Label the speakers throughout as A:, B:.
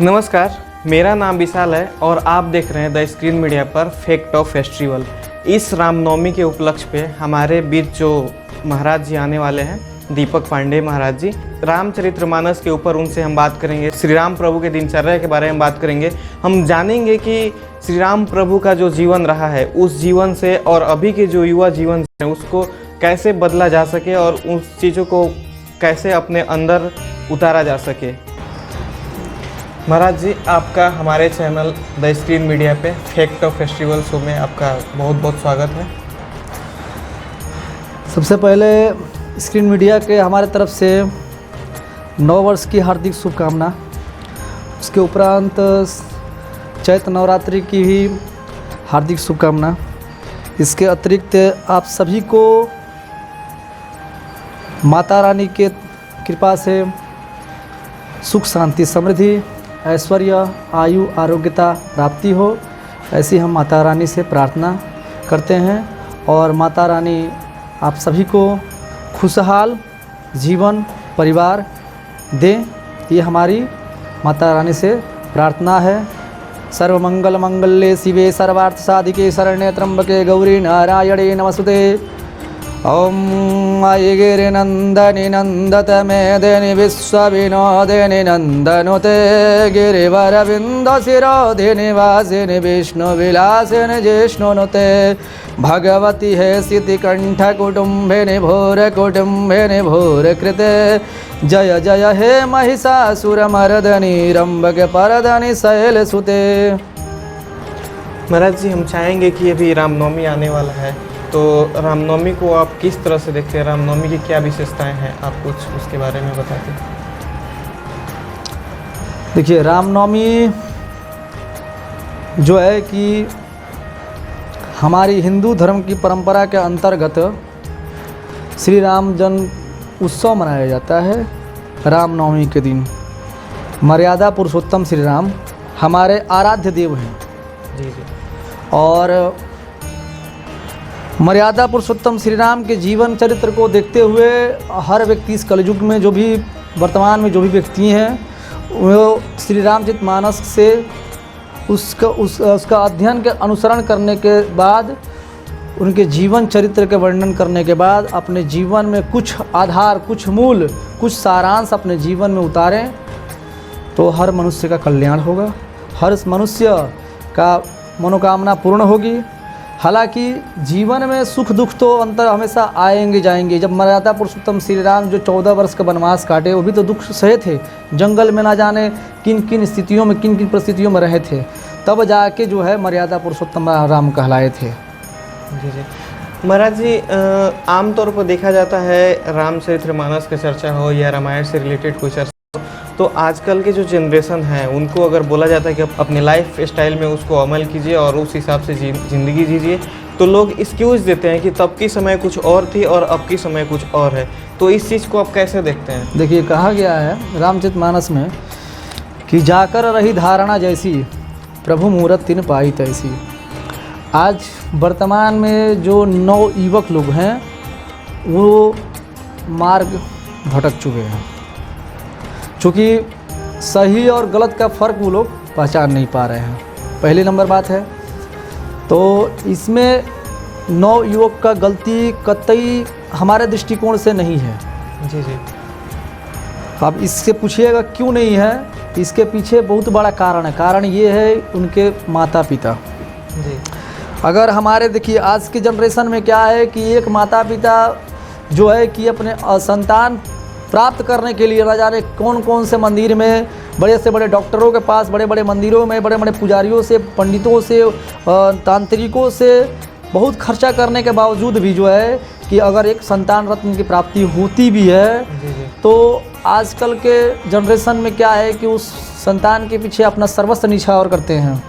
A: नमस्कार, मेरा नाम विशाल है और आप देख रहे हैं द स्क्रीन मीडिया पर फैक्ट ऑफ फेस्टिवल। इस रामनवमी के उपलक्ष्य पे हमारे बीच जो महाराज जी आने वाले हैं, दीपक पांडे महाराज जी, रामचरितमानस के ऊपर उनसे हम बात करेंगे। श्री राम प्रभु के दिनचर्या के बारे में बात करेंगे। हम जानेंगे कि श्री राम प्रभु का जो जीवन रहा है, उस जीवन से और अभी के जो युवा जीवन है उसको कैसे बदला जा सके और उस चीज़ों को कैसे अपने अंदर उतारा जा सके। महाराज जी, आपका हमारे चैनल द स्क्रीन मीडिया पे फैक्ट ऑफ फेस्टिवल शो में आपका बहुत बहुत स्वागत है।
B: सबसे पहले स्क्रीन मीडिया के हमारे तरफ से नव वर्ष की हार्दिक शुभकामना। उसके उपरांत चैत्र नवरात्रि की भी हार्दिक शुभकामना। इसके अतिरिक्त आप सभी को माता रानी के कृपा से सुख शांति समृद्धि ऐश्वर्य आयु आरोग्यता प्राप्ति हो, ऐसी हम माता रानी से प्रार्थना करते हैं। और माता रानी आप सभी को खुशहाल जीवन परिवार दें, ये हमारी माता रानी से प्रार्थना है। सर्वमंगल मंगल्ये शिवे सर्वार्थ साधिके शरण्ये त्र्यंबके गौरी नारायणे नमस्ते। ओम आयगिरि नंदनि नंदत मेदिनि विश्वविनोदिनि नंदनुते गिरिवरविंदशिरोधिनि वासिनि विष्णुविलासिनि जिष्णुनुते भगवती हे सितिकंठ कुटुंबिनि भूर कुटुंबिनि भूर कृते जय जय हे महिषासुरमर्दनि रंभक परदनि शैलसुते।
A: महाराज जी, हम चाहेंगे कि अभी रामनवमी आने वाला है, तो रामनवमी को आप किस तरह से देखते हैं? रामनवमी की क्या विशेषताएं हैं, आप कुछ उसके बारे में बताते हैं।
B: देखिए, रामनवमी जो है कि हमारी हिंदू धर्म की परंपरा के अंतर्गत श्री राम जन्म उत्सव मनाया जाता है। रामनवमी के दिन मर्यादा पुरुषोत्तम श्री राम हमारे आराध्य देव हैं।
A: जी जी।
B: और मर्यादा पुरुषोत्तम श्री राम के जीवन चरित्र को देखते हुए हर व्यक्ति इस कलयुग में जो भी वर्तमान में जो भी व्यक्ति हैं, वो श्री रामचरितमानस से उसका अध्ययन के अनुसरण करने के बाद, उनके जीवन चरित्र के वर्णन करने के बाद अपने जीवन में कुछ आधार, कुछ मूल, कुछ सारांश अपने जीवन में उतारें तो हर मनुष्य का कल्याण होगा, हर मनुष्य का मनोकामना पूर्ण होगी। हालांकि जीवन में सुख दुख तो अंतर हमेशा आएंगे जाएंगे। जब मर्यादा पुरुषोत्तम श्री राम जो 14 वर्ष का वनवास काटे, वो भी तो दुख सहे थे। जंगल में ना जाने किन किन स्थितियों में, किन किन परिस्थितियों में रहे थे, तब जाके जो है मर्यादा पुरुषोत्तम राम कहलाए थे।
A: जी जी। महाराज जी, आमतौर पर देखा जाता है रामचरितमानस की चर्चा हो या रामायण से रिलेटेड कोई चर्चा हो, तो आजकल के जो जनरेशन है उनको अगर बोला जाता है कि अपने लाइफ स्टाइल में उसको अमल कीजिए और उस हिसाब से ज़िंदगी जीजिए, तो लोग एक्सक्यूज़ देते हैं कि तब की समय कुछ और थी और अब की समय कुछ और है। तो इस चीज़ को आप कैसे देखते हैं?
B: देखिए, कहा गया है रामचरितमानस में कि जाकर रही धारणा जैसी, प्रभु मूरत तिन पाई तैसी। आज वर्तमान में जो नव युवक लोग हैं वो मार्ग भटक चुके हैं, चूँकि सही और गलत का फ़र्क वो लोग पहचान नहीं पा रहे हैं। पहली नंबर बात है। तो इसमें नव युवक का गलती कतई हमारे दृष्टिकोण से नहीं है।
A: जी जी।
B: आप इससे पूछिएगा क्यों नहीं है, इसके पीछे बहुत बड़ा कारण है। कारण ये है उनके माता पिता।
A: जी।
B: अगर हमारे देखिए आज के जनरेशन में क्या है कि एक माता पिता जो है कि अपने संतान प्राप्त करने के लिए न जाने कौन कौन से मंदिर में, बड़े से बड़े डॉक्टरों के पास, बड़े बड़े मंदिरों में, बड़े बड़े पुजारियों से, पंडितों से, तांत्रिकों से बहुत खर्चा करने के बावजूद भी जो है कि अगर एक संतान रत्न की प्राप्ति होती भी है, तो आजकल के जनरेशन में क्या है कि उस संतान के पीछे अपना सर्वस्व निछावर करते हैं।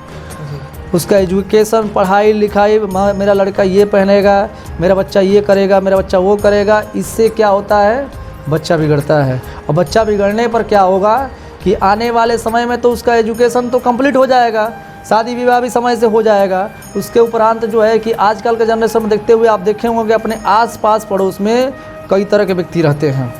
B: उसका एजुकेशन, पढ़ाई लिखाई, मेरा लड़का ये पहनेगा, मेरा बच्चा ये करेगा, मेरा बच्चा वो करेगा। इससे क्या होता है, बच्चा बिगड़ता है। और बच्चा बिगड़ने पर क्या होगा कि आने वाले समय में तो उसका एजुकेशन तो कंप्लीट हो जाएगा, शादी विवाह भी समय से हो जाएगा। उसके उपरांत जो है कि आजकल के जनरेशन में देखते हुए आप देखे होंगे कि अपने आस पास पड़ोस में कई तरह के व्यक्ति रहते हैं।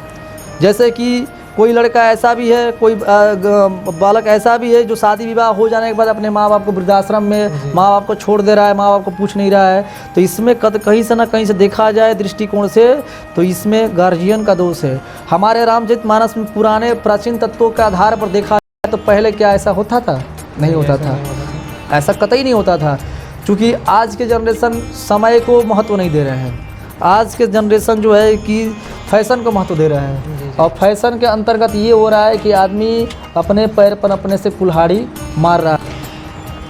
B: जैसे कि कोई लड़का ऐसा भी है, कोई बालक ऐसा भी है जो शादी विवाह हो जाने के बाद अपने माँ बाप को वृद्धाश्रम में माँ बाप को छोड़ दे रहा है, माँ बाप को पूछ नहीं रहा है। तो इसमें कहीं से ना कहीं से देखा जाए दृष्टिकोण से तो इसमें गार्जियन का दोष है। हमारे रामचरितमानस में पुराने प्राचीन तत्वों के आधार पर देखा जाए तो पहले क्या ऐसा होता था? नहीं होता था, ऐसा कतई नहीं होता था। क्योंकि आज के जनरेशन समय को महत्व नहीं दे रहे हैं। आज के जनरेशन जो है कि फैशन को महत्व दे रहे हैं, और फैशन के अंतर्गत ये हो रहा है कि आदमी अपने पैर पर अपने से कुल्हाड़ी मार रहा है।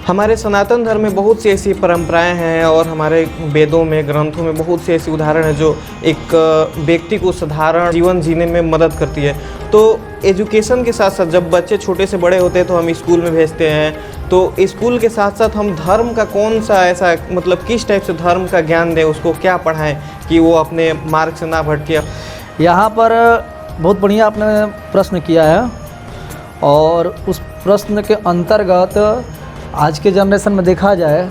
A: हमारे सनातन धर्म में बहुत सी ऐसी परंपराएं हैं और हमारे वेदों में, ग्रंथों में बहुत सी ऐसी उदाहरण है जो एक व्यक्ति को साधारण जीवन जीने में मदद करती है। तो एजुकेशन के साथ साथ जब बच्चे छोटे से बड़े होते हैं तो हम स्कूल में भेजते हैं, तो स्कूल के साथ साथ हम धर्म का कौन सा ऐसा मतलब किस टाइप से धर्म का ज्ञान दें, उसको क्या पढ़ाएं कि वो अपने मार्ग से ना भटके।
B: यहाँ पर बहुत बढ़िया आपने प्रश्न किया है, और उस प्रश्न के अंतर्गत आज के जनरेशन में देखा जाए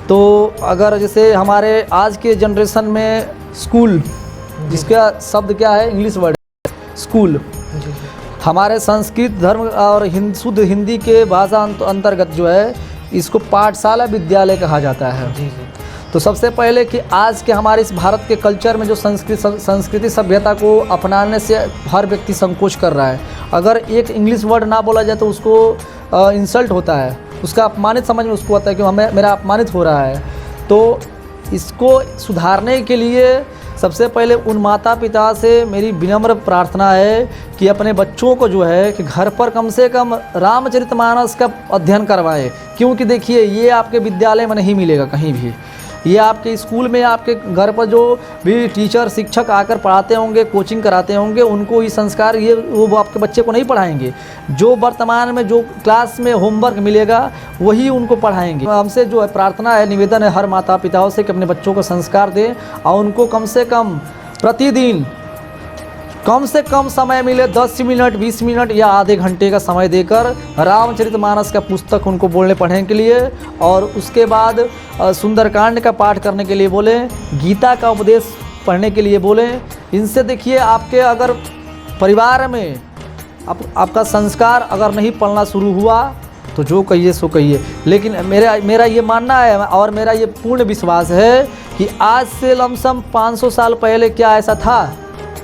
B: तो अगर जैसे हमारे आज के जनरेशन में स्कूल, जिसका शब्द क्या है, इंग्लिश वर्ड स्कूल, हमारे संस्कृत धर्म और शुद्ध हिंदी के भाषा अंतर्गत जो है इसको पाठशाला विद्यालय कहा जाता है। तो सबसे पहले कि आज के हमारे इस भारत के कल्चर में जो संस्कृति सभ्यता को अपनाने से हर व्यक्ति संकोच कर रहा है। अगर एक इंग्लिश वर्ड ना बोला जाए तो उसको इंसल्ट होता है, उसका अपमानित समझ में उसको आता है कि मेरा अपमानित हो रहा है। तो इसको सुधारने के लिए सबसे पहले उन माता पिता से मेरी विनम्र प्रार्थना है कि अपने बच्चों को जो है कि घर पर कम से कम रामचरितमानस का अध्ययन करवाएं। क्योंकि देखिए ये आपके विद्यालय में नहीं मिलेगा कहीं भी, ये आपके स्कूल में, आपके घर पर जो भी टीचर शिक्षक आकर पढ़ाते होंगे, कोचिंग कराते होंगे, उनको ये संस्कार ये वो आपके बच्चे को नहीं पढ़ाएंगे। जो वर्तमान में जो क्लास में होमवर्क मिलेगा वही उनको पढ़ाएंगे। हमसे जो है प्रार्थना है, निवेदन है हर माता पिताओं से कि अपने बच्चों को संस्कार दें और उनको कम से कम प्रतिदिन कम से कम समय मिले 10 मिनट 20 मिनट या आधे घंटे का समय देकर रामचरितमानस का पुस्तक उनको बोलने पढ़ने के लिए, और उसके बाद सुंदरकांड का पाठ करने के लिए बोलें, गीता का उपदेश पढ़ने के लिए बोलें। इनसे देखिए आपके अगर परिवार में आपका संस्कार अगर नहीं पलना शुरू हुआ तो जो कहिए सो कहिए। लेकिन मेरा ये मानना है और मेरा ये पूर्ण विश्वास है कि आज से लमसम 500 साल पहले क्या ऐसा था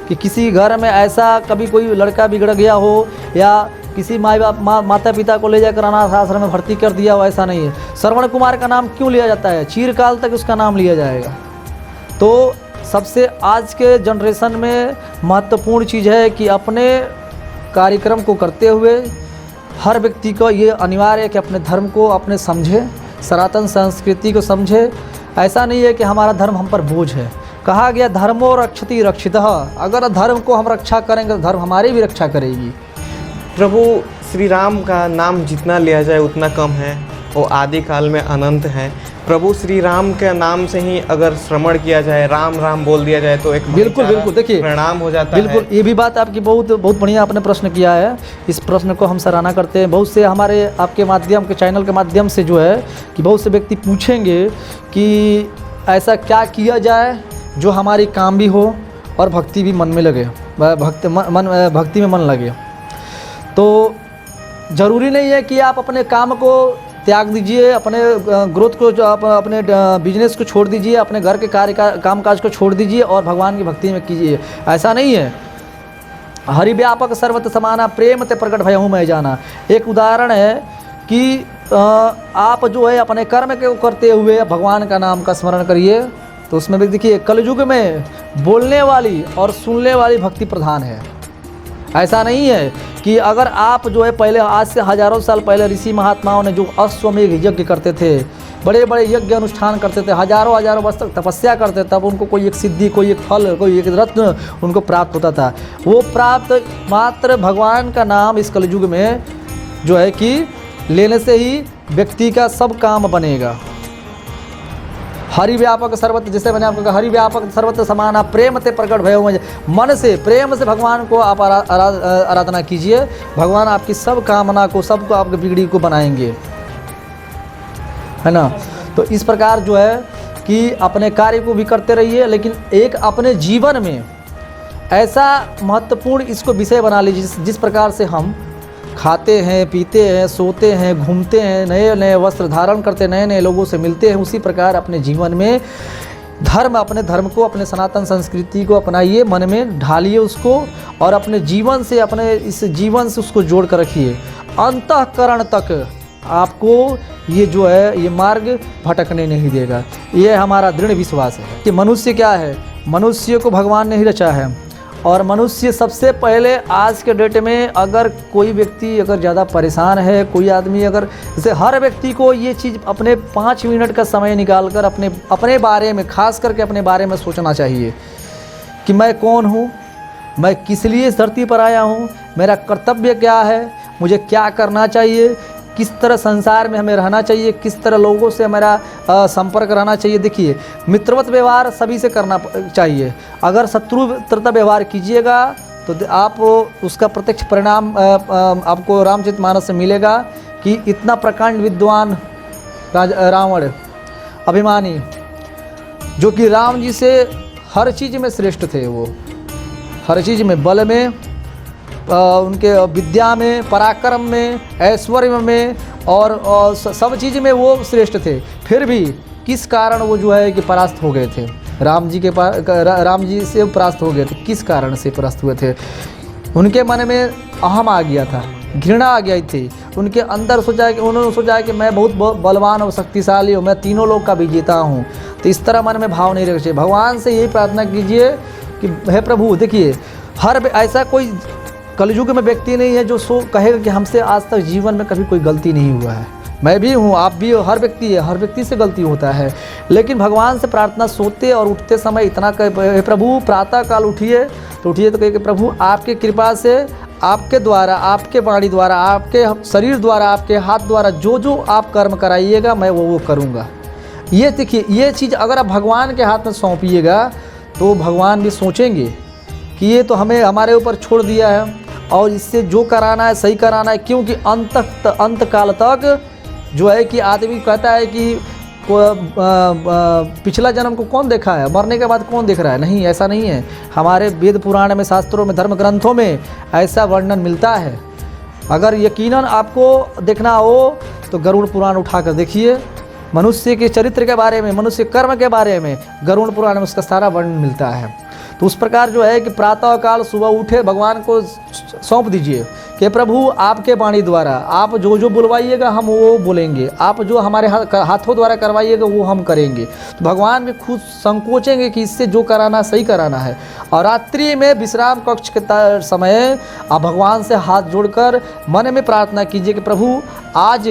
B: कि किसी घर में ऐसा कभी कोई लड़का बिगड़ गया हो या किसी माता पिता को ले जाकर अनाथ आश्रम में भर्ती कर दिया हो, ऐसा नहीं है। श्रवण कुमार का नाम क्यों लिया जाता है? चिरकाल तक उसका नाम लिया जाएगा। तो सबसे आज के जनरेशन में महत्वपूर्ण चीज़ है कि अपने कार्यक्रम को करते हुए हर व्यक्ति को ये अनिवार्य है कि अपने धर्म को अपने समझे, सनातन संस्कृति को समझे। ऐसा नहीं है कि हमारा धर्म हम पर बोझ है। कहा गया धर्मो रक्षति रक्षितः, अगर धर्म को हम रक्षा करेंगे तो धर्म हमारी भी रक्षा करेगी।
A: प्रभु श्री राम का नाम जितना लिया जाए उतना कम है, वो आदि काल में अनंत है। प्रभु श्री राम के नाम से ही अगर श्रवण किया जाए, राम राम बोल दिया जाए तो एक
B: बिल्कुल देखिए
A: परिणाम हो जाता है।
B: बिल्कुल ये भी बात आपकी बहुत बढ़िया आपने प्रश्न किया है। इस प्रश्न को हम सराहना करते हैं। बहुत से हमारे आपके माध्यम के चैनल के माध्यम से जो है कि बहुत से व्यक्ति पूछेंगे कि ऐसा क्या किया जाए जो हमारी काम भी हो और भक्ति भी मन में लगे, भक्ति में मन लगे। तो ज़रूरी नहीं है कि आप अपने काम को त्याग दीजिए, अपने ग्रोथ को अपने बिजनेस को छोड़ दीजिए, अपने घर के काम काज को छोड़ दीजिए और भगवान की भक्ति में कीजिए। ऐसा नहीं है। हरि व्यापक सर्वत्र समाना प्रेम ते प्रकट भयहु मैं जाना। एक उदाहरण है कि आप जो है अपने कर्म को करते हुए भगवान का नाम का स्मरण करिए, तो उसमें भी देखिए कलयुग में बोलने वाली और सुनने वाली भक्ति प्रधान है। ऐसा नहीं है कि अगर आप जो है पहले आज से हजारों साल पहले ऋषि महात्माओं ने जो अश्वमेघ यज्ञ करते थे, बड़े बड़े यज्ञ अनुष्ठान करते थे, हजारों वर्ष तक तपस्या करते, तब उनको कोई एक सिद्धि, कोई एक फल, कोई एक रत्न उनको प्राप्त होता था। वो प्राप्त मात्र भगवान का नाम इस कलयुग में जो है कि लेने से ही व्यक्ति का सब काम बनेगा। हरि व्यापक सर्वत्र, जैसे मैंने आपको कहा हरि व्यापक सर्वत्र समाना प्रेम ते प्रकट भयहु मन से प्रेम से भगवान को आप आराधना कीजिए। भगवान आपकी सब कामना को, सबको आपके बिगड़ी को बनाएंगे, है ना। तो इस प्रकार जो है कि अपने कार्य को भी करते रहिए, लेकिन एक अपने जीवन में ऐसा महत्वपूर्ण इसको विषय बना लीजिए जिस प्रकार से हम खाते हैं, पीते हैं, सोते हैं, घूमते हैं, नए नए वस्त्र धारण करते हैं, नए नए लोगों से मिलते हैं, उसी प्रकार अपने जीवन में अपने धर्म को, अपने सनातन संस्कृति को अपनाइए, मन में ढालिए उसको और अपने जीवन से, अपने इस जीवन से उसको जोड़ कर रखिए। अंतःकरण तक आपको ये जो है ये मार्ग भटकने नहीं देगा। ये हमारा दृढ़ विश्वास है कि मनुष्य क्या है, मनुष्य को भगवान ने ही रचा है और मनुष्य सबसे पहले आज के डेट में अगर कोई व्यक्ति अगर ज़्यादा परेशान है, कोई आदमी अगर, जैसे हर व्यक्ति को ये चीज़ अपने 5 मिनट का समय निकाल कर अपने बारे में, खास करके अपने बारे में सोचना चाहिए कि मैं कौन हूँ, मैं किस लिए इस धरती पर आया हूँ, मेरा कर्तव्य क्या है, मुझे क्या करना चाहिए, किस तरह संसार में हमें रहना चाहिए, किस तरह लोगों से हमारा संपर्क रहना चाहिए। देखिए, मित्रवत व्यवहार सभी से करना चाहिए। अगर शत्रुता व्यवहार कीजिएगा तो आप उसका प्रत्यक्ष परिणाम आपको रामचरितमानस से मिलेगा कि इतना प्रकांड विद्वान रावण अभिमानी, जो कि राम जी से हर चीज़ में श्रेष्ठ थे, वो हर चीज़ में, बल में, उनके विद्या में, पराक्रम में, ऐश्वर्य में और सब चीज़ में वो श्रेष्ठ थे, फिर भी किस कारण वो जो है कि परास्त हो गए थे, राम जी से परास्त हो गए थे। किस कारण से परास्त हुए थे? उनके मन में अहम आ गया था, घृणा आ गई थी उनके अंदर। उन्होंने सोचा कि मैं बहुत बलवान और शक्तिशाली हूँ, मैं तीनों लोक का विजेता हूँ। तो इस तरह मन में भाव नहीं रखिए। भगवान से यही प्रार्थना कीजिए कि हे प्रभु, देखिए ऐसा कोई कलयुग में व्यक्ति नहीं है जो कहेगा कि हमसे आज तक जीवन में कभी कोई गलती नहीं हुआ है। मैं भी हूँ, आप भी हो, हर व्यक्ति है, हर व्यक्ति से गलती होता है। लेकिन भगवान से प्रार्थना सोते और उठते समय इतना कहे, प्रभु प्रातः काल उठिए तो कहे कि प्रभु आपकी कृपा से, आपके द्वारा, आपके वाणी द्वारा, आपके शरीर द्वारा, आपके हाथ द्वारा जो जो आप कर्म कराइएगा मैं वो करूँगा। ये देखिए, ये चीज़ अगर आप भगवान के हाथ में सौंपिएगा तो भगवान भी सोचेंगे कि ये तो हमें हमारे ऊपर छोड़ दिया है और इससे जो कराना है सही कराना है। क्योंकि अंत काल तक जो है कि आदमी कहता है कि पिछला जन्म को कौन देखा है, मरने के बाद कौन देख रहा है? नहीं, ऐसा नहीं है। हमारे वेद पुराण में, शास्त्रों में, धर्म ग्रंथों में ऐसा वर्णन मिलता है। अगर यकीनन आपको देखना हो तो गरुड़ पुराण उठाकर देखिए। मनुष्य के चरित्र के बारे में, मनुष्य कर्म के बारे में गरुड़ पुराण में उसका सारा वर्णन मिलता है। तो उस प्रकार जो है कि प्रातः काल सुबह उठे भगवान को सौंप दीजिए कि प्रभु आपके वाणी द्वारा आप जो जो बुलवाइएगा हम वो बोलेंगे, आप जो हमारे हाथों द्वारा करवाइएगा वो हम करेंगे। तो भगवान भी खुद संकोचेंगे कि इससे जो कराना सही कराना है। और रात्रि में विश्राम कक्ष के समय आप भगवान से हाथ जोड़कर मन में प्रार्थना कीजिए कि प्रभु आज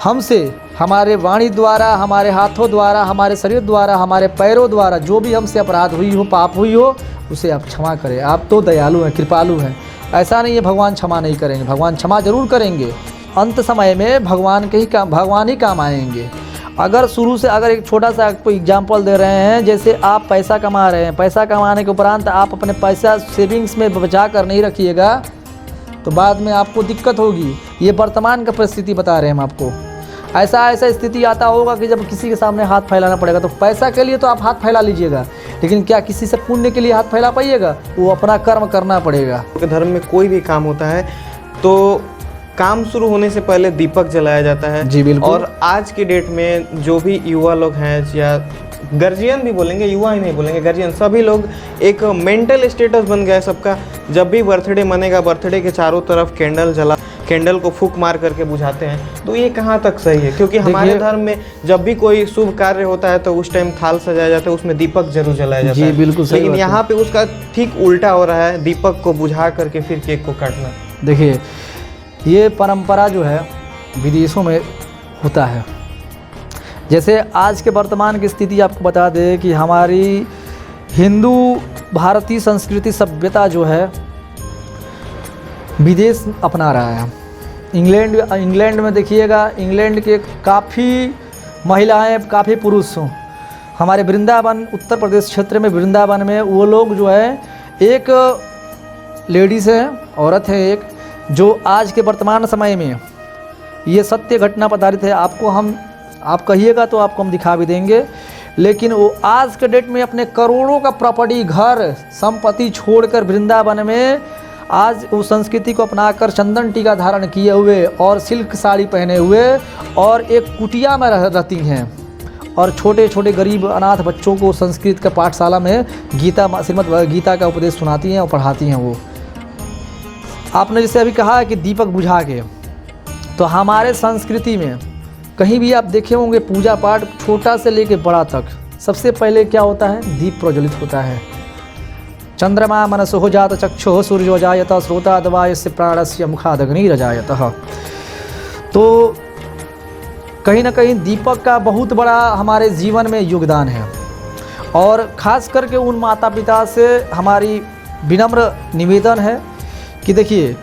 B: हमसे, हमारे वाणी द्वारा, हमारे हाथों द्वारा, हमारे शरीर द्वारा, हमारे पैरों द्वारा जो भी हमसे अपराध हुई हो, पाप हुई हो, उसे आप क्षमा करें। आप तो दयालु हैं, कृपालु हैं। ऐसा नहीं है भगवान क्षमा नहीं करेंगे, भगवान क्षमा जरूर करेंगे। अंत समय में भगवान ही काम आएंगे। अगर शुरू से अगर एक छोटा सा आपको एग्जाम्पल दे रहे हैं, जैसे आप पैसा कमा रहे हैं, पैसा कमाने के उपरांत आप अपने पैसा सेविंग्स में बचा कर नहीं रखिएगा तो बाद में आपको दिक्कत होगी। ये वर्तमान का परिस्थिति बता रहे हैं हम आपको। ऐसा स्थिति आता होगा कि जब किसी के सामने हाथ फैलाना पड़ेगा तो पैसा के लिए तो आप हाथ फैला लीजिएगा, लेकिन क्या किसी से पुण्य के लिए हाथ फैला पाइएगा? वो अपना कर्म करना पड़ेगा।
A: धर्म में कोई भी काम होता है तो काम शुरू होने से पहले दीपक जलाया जाता है।
B: जी बिल्कुल।
A: और आज की डेट में जो भी युवा लोग हैं, या गार्जियन भी बोलेंगे, युवा ही नहीं बोलेंगे, गार्जियन, सभी लोग एक मेंटल स्टेटस बन गया है सबका। जब भी बर्थडे मनेगा, बर्थडे के चारों तरफ कैंडल को फूंक मार करके बुझाते हैं। तो ये कहाँ तक सही है? क्योंकि हमारे धर्म में जब भी कोई शुभ कार्य होता है तो उस टाइम थाल सजाया जाता है, उसमें दीपक जरूर जलाया जाता है।
B: जी बिल्कुल सही।
A: लेकिन यहाँ पे उसका ठीक उल्टा हो रहा है, दीपक को बुझा करके फिर केक को काटना।
B: देखिए, ये परंपरा जो है विदेशों में होता है। जैसे आज के वर्तमान की स्थिति आपको बता दें कि हमारी हिंदू भारतीय संस्कृति सभ्यता जो है विदेश अपना रहा है। इंग्लैंड में देखिएगा, इंग्लैंड के काफ़ी महिलाएं, काफ़ी पुरुष हों। हमारे वृंदावन, उत्तर प्रदेश क्षेत्र में वृंदावन में वो लोग जो है, एक लेडीज़ है, औरत है एक, जो आज के वर्तमान समय में ये सत्य घटना आधारित है। आप कहिएगा तो आपको हम दिखा भी देंगे। लेकिन वो आज के डेट में अपने करोड़ों का प्रॉपर्टी, घर, संपत्ति छोड़कर वृंदावन में आज उस संस्कृति को अपनाकर चंदन टीका धारण किए हुए और सिल्क साड़ी पहने हुए और एक कुटिया में रहती हैं और छोटे छोटे गरीब अनाथ बच्चों को संस्कृत का पाठशाला में श्रीमद् गीता का उपदेश सुनाती हैं और पढ़ाती हैं। वो आपने जैसे अभी कहा है कि दीपक बुझा के, तो हमारे संस्कृति में कहीं भी आप देखे होंगे पूजा पाठ छोटा से लेके बड़ा तक सबसे पहले क्या होता है, दीप प्रज्वलित होता है। चंद्रमा मनसो हो जात चक्षुः सूर्यो जायत श्रोता दवायस्य प्राणस्य मुखादग्निरजायत। तो कहीं ना कहीं दीपक का बहुत बड़ा हमारे जीवन में योगदान है और ख़ास करके उन माता पिता से हमारी विनम्र निवेदन है कि देखिए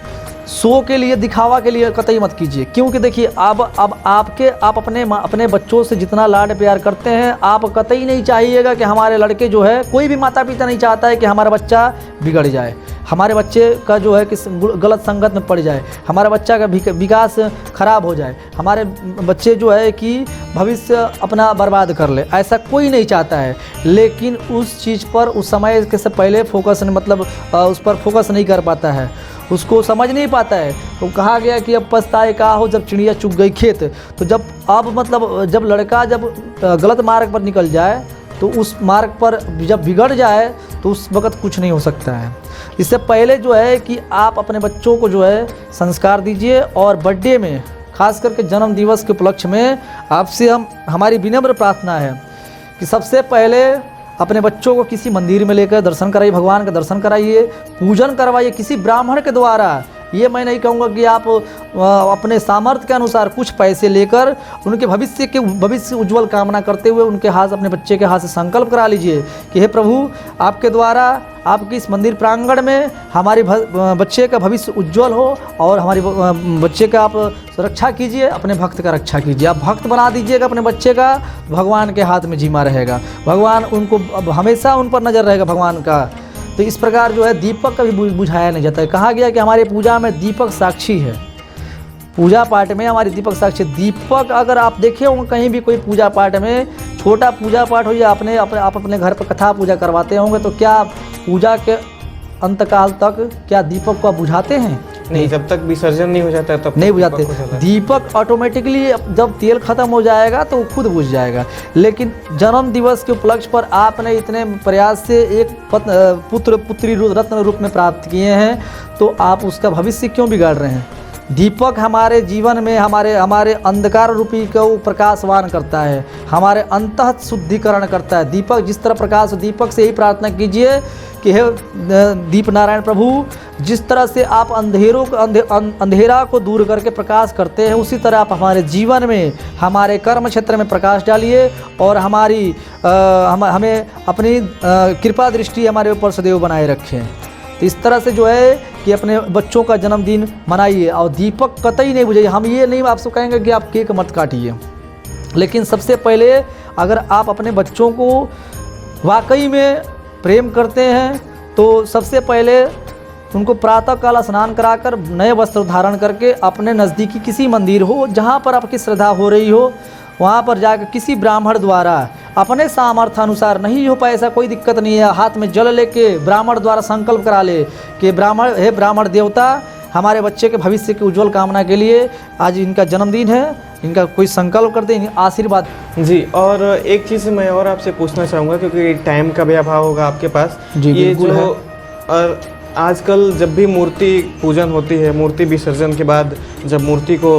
B: शो के लिए, दिखावा के लिए कतई मत कीजिए, क्योंकि देखिए अब आप अपने बच्चों से जितना लाड प्यार करते हैं, आप कतई नहीं चाहिएगा कि हमारे लड़के जो है, कोई भी माता पिता नहीं चाहता है कि हमारा बच्चा बिगड़ जाए, हमारे बच्चे का जो है कि गलत संगत में पड़ जाए, हमारा बच्चा का विकास खराब हो जाए, हमारे बच्चे जो है कि भविष्य अपना बर्बाद कर ले, ऐसा कोई नहीं चाहता है। लेकिन उस चीज़ पर उस समय के से पहले फोकस उस पर फोकस नहीं कर पाता है, उसको समझ नहीं पाता है। तो कहा गया कि अब पछताए का हो जब चिड़िया चुग गई खेत। तो जब लड़का गलत मार्ग पर निकल जाए, तो उस मार्ग पर जब बिगड़ जाए तो उस वक़्त कुछ नहीं हो सकता है। इससे पहले जो है कि आप अपने बच्चों को जो है संस्कार दीजिए और बर्थडे में, खास करके जन्म दिवस के उपलक्ष्य में आपसे हमारी विनम्र प्रार्थना है कि सबसे पहले अपने बच्चों को किसी मंदिर में लेकर दर्शन कराइए, भगवान का दर्शन कराइए, पूजन करवाइए किसी ब्राह्मण के द्वारा। ये मैं नहीं कहूँगा कि आप अपने सामर्थ्य के अनुसार कुछ पैसे लेकर उनके भविष्य उज्जवल कामना करते हुए अपने बच्चे के हाथ से संकल्प करा लीजिए कि हे प्रभु, आपके द्वारा आपके इस मंदिर प्रांगण में हमारे बच्चे का भविष्य उज्जवल हो और हमारे बच्चे का आप सुरक्षा कीजिए, अपने भक्त का रक्षा कीजिए। आप भक्त बना दीजिएगा अपने बच्चे का, भगवान के हाथ में जीमा रहेगा, भगवान उनको हमेशा उन पर नज़र रहेगा भगवान का। तो इस प्रकार जो है दीपक कभी बुझाया नहीं जाता है। कहा गया कि हमारे पूजा में दीपक साक्षी है, पूजा पाठ में हमारी दीपक साक्षी। दीपक अगर आप देखे होंगे कहीं भी कोई पूजा पाठ में, छोटा पूजा पाठ हो या आप अपने घर पर कथा पूजा करवाते होंगे, तो क्या पूजा के अंतकाल तक क्या दीपक को बुझाते हैं?
A: नहीं, जब तक विसर्जन नहीं हो जाता तब
B: नहीं बुझाते। दीपक ऑटोमेटिकली जब तेल खत्म हो जाएगा तो खुद बुझ जाएगा। लेकिन जन्म दिवस के उपलक्ष्य पर आपने इतने प्रयास से एक पुत्री रत्न रूप में प्राप्त किए हैं, तो आप उसका भविष्य क्यों बिगाड़ रहे हैं? दीपक हमारे जीवन में हमारे अंधकार रूपी को प्रकाशवान करता है, हमारे अंतः शुद्धिकरण करता है। दीपक जिस तरह प्रकाश, दीपक से ही प्रार्थना कीजिए कि हे दीप नारायण प्रभु, जिस तरह से आप अंधेरा को दूर करके प्रकाश करते हैं, उसी तरह आप हमारे जीवन में, हमारे कर्म क्षेत्र में प्रकाश डालिए और हमें अपनी कृपा दृष्टि हमारे ऊपर सदैव बनाए रखें। तो इस तरह से जो है कि अपने बच्चों का जन्मदिन मनाइए और दीपक कतई नहीं बुझाइए। हम ये नहीं आपसे कहेंगे कि आप केक मत काटिए, लेकिन सबसे पहले अगर आप अपने बच्चों को वाकई में प्रेम करते हैं तो सबसे पहले उनको प्रातःकाल स्नान कराकर नए वस्त्र धारण करके अपने नज़दीकी किसी मंदिर हो जहाँ पर आपकी श्रद्धा हो रही हो, वहाँ पर जाकर किसी ब्राह्मण द्वारा अपने सामर्थ्य अनुसार, नहीं हो पाए ऐसा कोई दिक्कत नहीं है, हाथ में जल लेके ब्राह्मण द्वारा संकल्प करा ले कि हे ब्राह्मण देवता, हमारे बच्चे के भविष्य की उज्जवल कामना के लिए आज इनका जन्मदिन है, इनका कोई संकल्प करते हैं, आशीर्वाद।
A: जी, और एक चीज़ मैं और आपसे पूछना चाहूँगा क्योंकि टाइम का भी अभाव होगा आपके पास।
B: जी,
A: ये जो आजकल जब भी मूर्ति पूजन होती है, मूर्ति विसर्जन के बाद जब मूर्ति को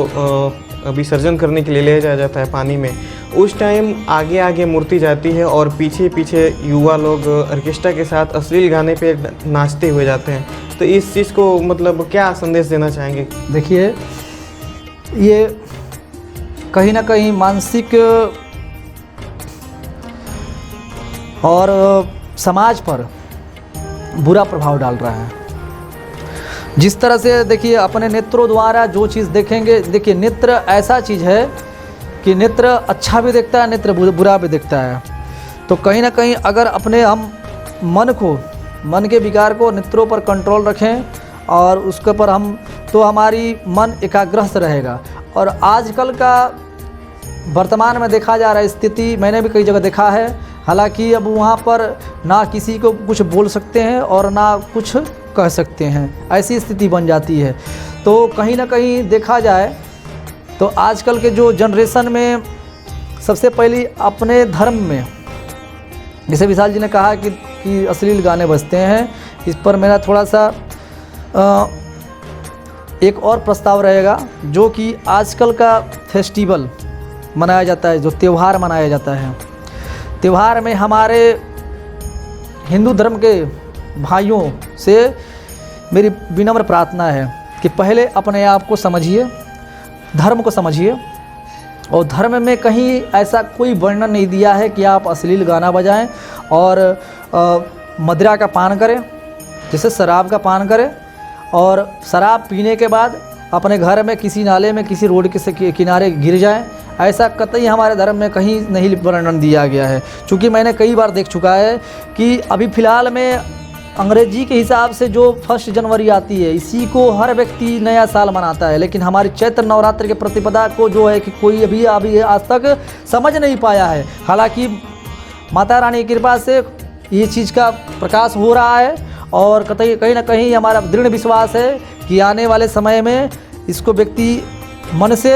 A: विसर्जन करने के लिए ले जाया जाता है पानी में, उस टाइम आगे आगे मूर्ति जाती है और पीछे पीछे युवा लोग ऑर्केस्ट्रा के साथ अश्लील गाने पे नाचते हुए जाते हैं। तो इस चीज़ को मतलब क्या संदेश देना चाहेंगे?
B: देखिए, ये कहीं ना कहीं मानसिक और समाज पर बुरा प्रभाव डाल रहा है। जिस तरह से देखिए अपने नेत्रों द्वारा जो चीज़ देखेंगे, देखिए नेत्र ऐसा चीज़ है कि नेत्र अच्छा भी देखता है, नेत्र बुरा भी देखता है। तो कहीं ना कहीं अगर हम मन के विकार को नेत्रों पर कंट्रोल रखें और उसके पर तो हमारी मन एकाग्रस्त रहेगा। और आजकल का वर्तमान में देखा जा रहा है स्थिति, मैंने भी कई जगह देखा है, हालांकि अब वहाँ पर ना किसी को कुछ बोल सकते हैं और ना कुछ कह सकते हैं, ऐसी स्थिति बन जाती है। तो कहीं ना कहीं देखा जाए तो आजकल के जो जनरेशन में सबसे पहले अपने धर्म में, जैसे विशाल जी ने कहा कि अश्लील गाने बजते हैं, इस पर मेरा थोड़ा सा एक और प्रस्ताव रहेगा। जो कि आजकल का फेस्टिवल मनाया जाता है, जो त्यौहार मनाया जाता है, त्यौहार में हमारे हिंदू धर्म के भाइयों से मेरी विनम्र प्रार्थना है कि पहले अपने आप को समझिए, धर्म को समझिए, और धर्म में कहीं ऐसा कोई वर्णन नहीं दिया है कि आप अश्लील गाना बजाएं और मदिरा का पान करें, जैसे शराब का पान करें, और शराब पीने के बाद अपने घर में किसी नाले में किसी रोड के किनारे गिर जाएं, ऐसा कतई हमारे धर्म में कहीं नहीं वर्णन दिया गया है। क्योंकि मैंने कई बार देख चुका है कि अभी फ़िलहाल में अंग्रेजी के हिसाब से जो 1 जनवरी आती है, इसी को हर व्यक्ति नया साल मनाता है, लेकिन हमारी चैत्र नवरात्र के प्रतिपदा को जो है कि कोई अभी आज तक समझ नहीं पाया है। हालांकि माता रानी की कृपा से ये चीज़ का प्रकाश हो रहा है, और कहीं ना कहीं हमारा दृढ़ विश्वास है कि आने वाले समय में इसको व्यक्ति मन से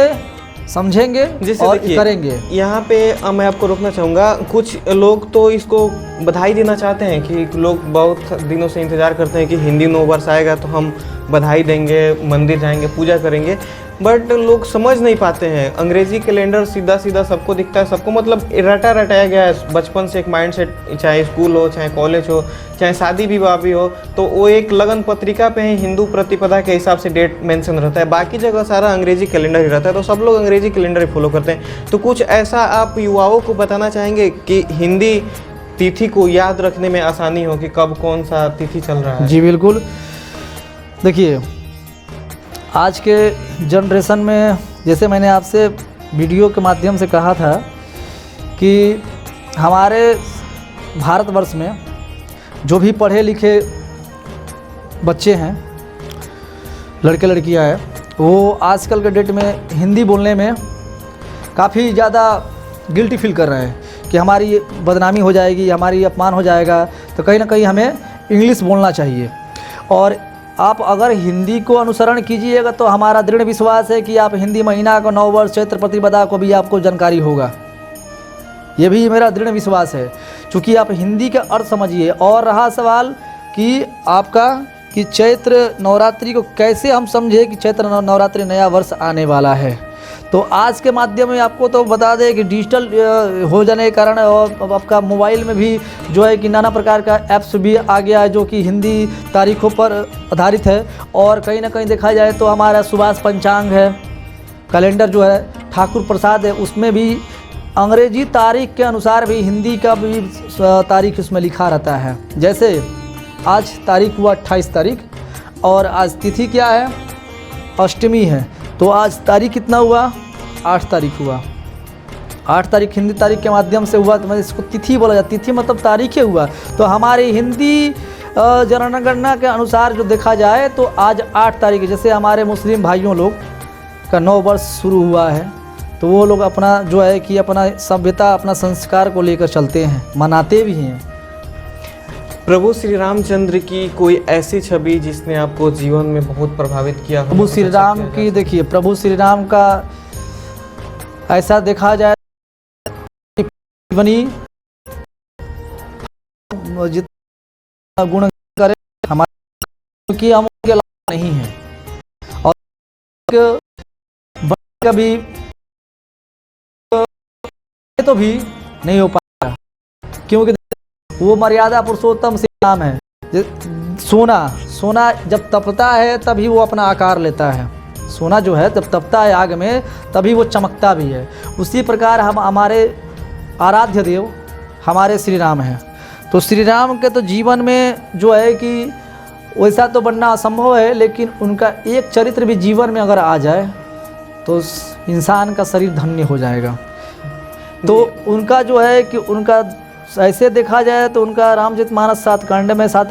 B: समझेंगे और करेंगे।
A: यहाँ पे मैं आपको रोकना चाहूँगा, कुछ लोग तो इसको बधाई देना चाहते हैं कि लोग बहुत दिनों से इंतज़ार करते हैं कि हिंदी नव वर्ष आएगा तो हम बधाई देंगे, मंदिर जाएंगे, पूजा करेंगे, बट लोग समझ नहीं पाते हैं। अंग्रेजी कैलेंडर सीधा सीधा सबको दिखता है, सबको मतलब रटाया गया है बचपन से एक माइंड सेट, चाहे स्कूल हो, चाहे कॉलेज हो, चाहे शादी विवाह भी हो, तो वो एक लगन पत्रिका पे ही हिंदू प्रतिपदा के हिसाब से डेट मेंशन रहता है, बाकी जगह सारा अंग्रेजी कैलेंडर ही रहता है, तो सब लोग अंग्रेजी कैलेंडर ही फॉलो करते हैं। तो कुछ ऐसा आप युवाओं को बताना चाहेंगे कि हिंदी तिथि को याद रखने में आसानी हो कि कब कौन सा तिथि चल रहा है?
B: जी बिल्कुल, देखिए आज के जनरेशन में, जैसे मैंने आपसे वीडियो के माध्यम से कहा था कि हमारे भारतवर्ष में जो भी पढ़े लिखे बच्चे हैं, लड़के लड़कियां हैं, वो आजकल के डेट में हिंदी बोलने में काफ़ी ज़्यादा गिल्टी फील कर रहे हैं कि हमारी बदनामी हो जाएगी, हमारी अपमान हो जाएगा, तो कहीं ना कहीं हमें इंग्लिश बोलना चाहिए। और आप अगर हिंदी को अनुसरण कीजिएगा तो हमारा दृढ़ विश्वास है कि आप हिंदी महीना को, नव वर्ष, चैत्र प्रतिपदा को भी आपको जानकारी होगा, ये भी मेरा दृढ़ विश्वास है, क्योंकि आप हिंदी का अर्थ समझिए। और रहा सवाल कि आपका कि चैत्र नवरात्रि को कैसे हम समझे कि चैत्र नवरात्रि नया वर्ष आने वाला है, तो आज के माध्यम में आपको तो बता दें कि डिजिटल हो जाने के कारण और आपका मोबाइल में भी जो है कि नाना प्रकार का ऐप्स भी आ गया है जो कि हिंदी तारीखों पर आधारित है। और कहीं ना कहीं देखा जाए तो हमारा सुभाष पंचांग है, कैलेंडर जो है ठाकुर प्रसाद है, उसमें भी अंग्रेजी तारीख के अनुसार भी हिंदी का भी तारीख उसमें लिखा रहता है। जैसे आज तारीख हुआ 28 तारीख और आज तिथि क्या है, अष्टमी है, तो आज तारीख कितना हुआ, 8 तारीख हुआ। 8 तारीख हिंदी तारीख के माध्यम से हुआ, तो मैं इसको तिथि बोला जाता है, तिथि मतलब तारीखें हुआ। तो हमारी हिंदी जनगणना के अनुसार जो देखा जाए तो आज 8 तारीख, जैसे हमारे मुस्लिम भाइयों लोग का नव वर्ष शुरू हुआ है, तो वो लोग अपना जो है कि अपना सभ्यता, अपना संस्कार को लेकर चलते हैं, मनाते भी हैं।
A: प्रभु श्री रामचंद्र की कोई ऐसी छवि जिसने आपको जीवन में बहुत प्रभावित किया?
B: प्रभु श्री राम की, देखिए प्रभु श्री राम का ऐसा देखा जाए जीवनी जितना गुण करे हमारे की हम उनके अलावा नहीं है, और कभी तो भी नहीं हो पाएगा, क्योंकि वो मर्यादा पुरुषोत्तम श्री राम है। सोना जब तपता है तभी वो अपना आकार लेता है, सोना जो है जब तपता है आग में तभी वो चमकता भी है। उसी प्रकार हम हमारे आराध्य देव हमारे श्री राम हैं, तो श्री राम के तो जीवन में जो है कि वैसा तो बनना असंभव है, लेकिन उनका एक चरित्र भी जीवन में अगर आ जाए तो इंसान का शरीर धन्य हो जाएगा। तो उनका जो है कि उनका ऐसे देखा जाए तो उनका रामचरितमानस 7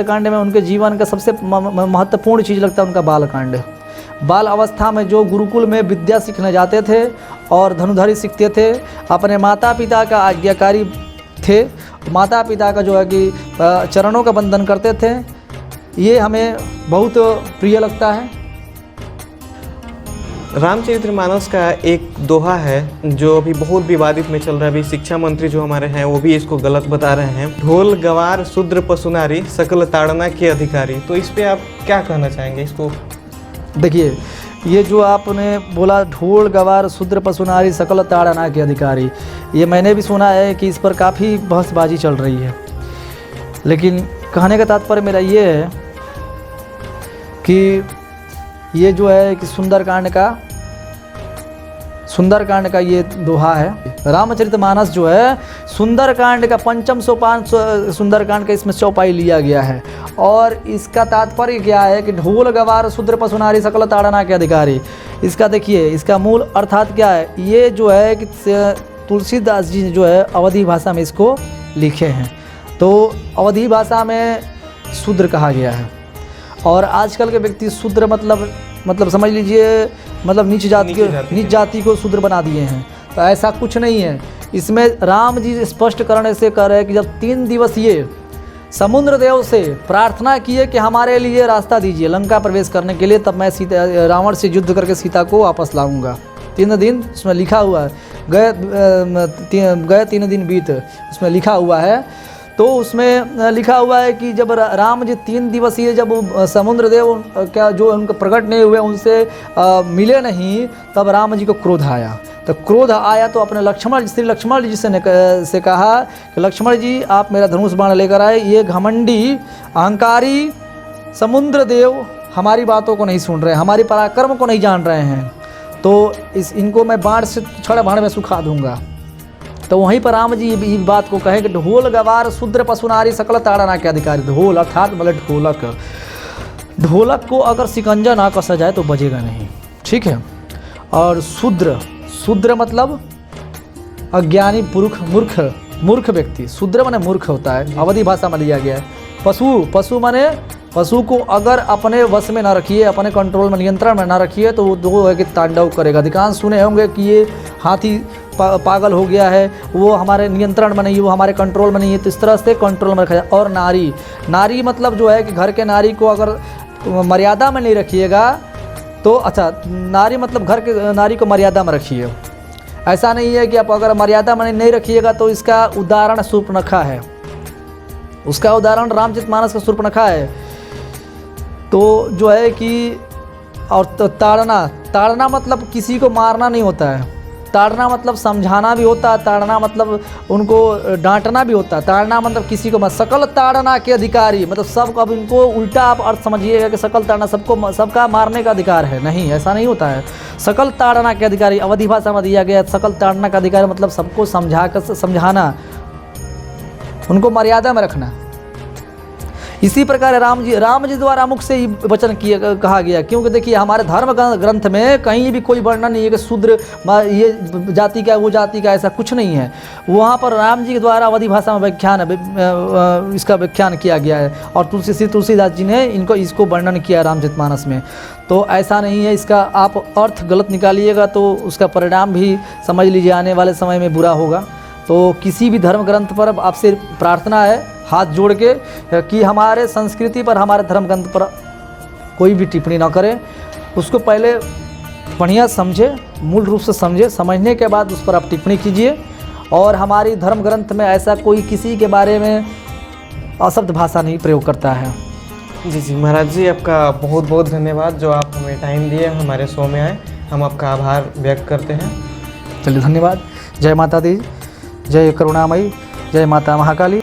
B: कांड में उनके जीवन का सबसे महत्वपूर्ण चीज़ लगता है उनका बाल कांड। बाल अवस्था में जो गुरुकुल में विद्या सीखने जाते थे और धनुधारी सीखते थे, अपने माता पिता का आज्ञाकारी थे, माता पिता का जो है कि चरणों का बंधन करते थे। ये हमें बहुत प्रिय लगता है।
A: रामचरितमानस का एक दोहा है जो अभी बहुत विवादित में चल रहा है। अभी शिक्षा मंत्री जो हमारे हैं वो भी इसको गलत बता रहे हैं। ढोल गवार शूद्र पशुनारी सकल ताड़ना के अधिकारी। तो इस पे आप क्या कहना चाहेंगे इसको?
B: देखिए, ये जो आपने बोला ढोल गवार शूद्र पशुनारी सकल ताड़ना के अधिकारी, ये मैंने भी सुना है कि इस पर काफ़ी बहसबाजी चल रही है। लेकिन कहने का तात्पर्य मेरा ये है कि ये जो है कि सुंदरकांड का ये दोहा है। रामचरितमानस जो है सुंदरकांड का पंचम सोपान सुंदरकांड का इसमें चौपाई लिया गया है। और इसका तात्पर्य क्या है कि ढोल गवार शूद्र पशुनारी सकल ताड़ना के अधिकारी। इसका देखिए, इसका मूल अर्थात क्या है। ये जो है कि तुलसीदास जी जो है अवधी भाषा में इसको लिखे हैं। तो अवधी भाषा में शूद्र कहा गया है। और आजकल के व्यक्ति शूद्र मतलब समझ लीजिए, मतलब नीच जाति को शूद्र बना दिए हैं। तो ऐसा कुछ नहीं है। इसमें राम जी स्पष्ट करने से कह रहे हैं कि जब 3 दिवसीय समुद्र देव से प्रार्थना किए कि हमारे लिए रास्ता दीजिए लंका प्रवेश करने के लिए, तब मैं रावण से युद्ध करके सीता को वापस लाऊंगा। 3 दिन उसमें लिखा हुआ है, गए 3 दिन बीत, उसमें लिखा हुआ है। तो उसमें लिखा हुआ है कि जब राम जी 3 दिवसीय जब समुद्र देव क्या जो उनका प्रकट नहीं हुए, उनसे मिले नहीं, तब राम जी को क्रोध आया। तो क्रोध आया तो अपने श्री लक्ष्मण जी से कहा कि लक्ष्मण जी आप मेरा धनुष बाण लेकर आए। ये घमंडी अहंकारी समुद्र देव हमारी बातों को नहीं सुन रहे, हमारी पराक्रम को नहीं जान रहे हैं। तो इनको मैं बाण से छड़ बाण में सुखा दूंगा। तो वहीं पर राम जी ये बात को कहे कि ढोल गवार शूद्र पशुनारी सकल ताड़ना के अधिकारी। ढोल अर्थात मतलब ढोलक को अगर शिकंजा ना कसा जाए तो बजेगा नहीं, ठीक है। और शूद्र मतलब अज्ञानी मूर्ख व्यक्ति। शूद्र माने मूर्ख होता है, अवधी भाषा में लिया गया है। पशु माने पशु को अगर अपने वश में ना रखिए, अपने कंट्रोल में नियंत्रण में ना रखिए तो वो है कि तांडव करेगा। अधिकांश सुने होंगे कि ये हाथी पागल हो गया है, वो हमारे नियंत्रण में नहीं है, वो हमारे कंट्रोल में नहीं है। तो इस तरह से कंट्रोल में रखा जाए। और नारी मतलब जो है कि घर के नारी को अगर मर्यादा में नहीं रखिएगा तो अच्छा, नारी मतलब घर के नारी को मर्यादा में रखिए। ऐसा नहीं है कि आप अगर मर्यादा में नहीं रखिएगा तो इसका उदाहरण शूर्पणखा है। उसका उदाहरण रामचरितमानस का शूर्पणखा है। तो जो है कि और ताड़ना मतलब किसी को मारना नहीं होता है। ताड़ना मतलब समझाना भी होता है। ताड़ना मतलब उनको डांटना भी होता है। ताड़ना मतलब किसी को सकल ताड़ना के अधिकारी, मतलब सब। अब इनको उल्टा आप अर्थ समझिएगा कि सकल ताड़ना सबका मारने का अधिकार है। नहीं, ऐसा नहीं होता है। सकल ताड़ना के अधिकारी अवधी भाषा में दिया गया। सकल ताड़ना का अधिकारी मतलब सबको समझाना, उनको मर्यादा में रखना। इसी प्रकार राम जी द्वारा मुख से ही वचन कहा गया। क्योंकि देखिए, हमारे धर्म ग्रंथ में कहीं भी कोई वर्णन नहीं है कि शूद्र ये जाति का वो जाति का, ऐसा कुछ नहीं है। वहाँ पर राम जी के द्वारा अवधी भाषा में इसका व्याख्यान किया गया है। और तुलसीदास जी ने इसको वर्णन किया है रामचरितमानस में। तो ऐसा नहीं है, इसका आप अर्थ गलत निकालिएगा तो उसका परिणाम भी समझ लीजिए आने वाले समय में बुरा होगा। तो किसी भी धर्म ग्रंथ पर आपसे प्रार्थना है हाथ जोड़ के कि हमारे संस्कृति पर, हमारे धर्म ग्रंथ पर कोई भी टिप्पणी ना करें। उसको पहले बढ़िया समझे, मूल रूप से समझे, समझने के बाद उस पर आप टिप्पणी कीजिए। और हमारी धर्म ग्रंथ में ऐसा कोई किसी के बारे में अशब्द भाषा नहीं प्रयोग करता है।
A: जी महाराज जी, आपका बहुत बहुत धन्यवाद जो आप हमें टाइम दिए, हमारे शो में आए। हम आपका आभार व्यक्त करते हैं।
B: चलिए, धन्यवाद। जय माता दी, जय करुणामयी, जय माता महाकाली।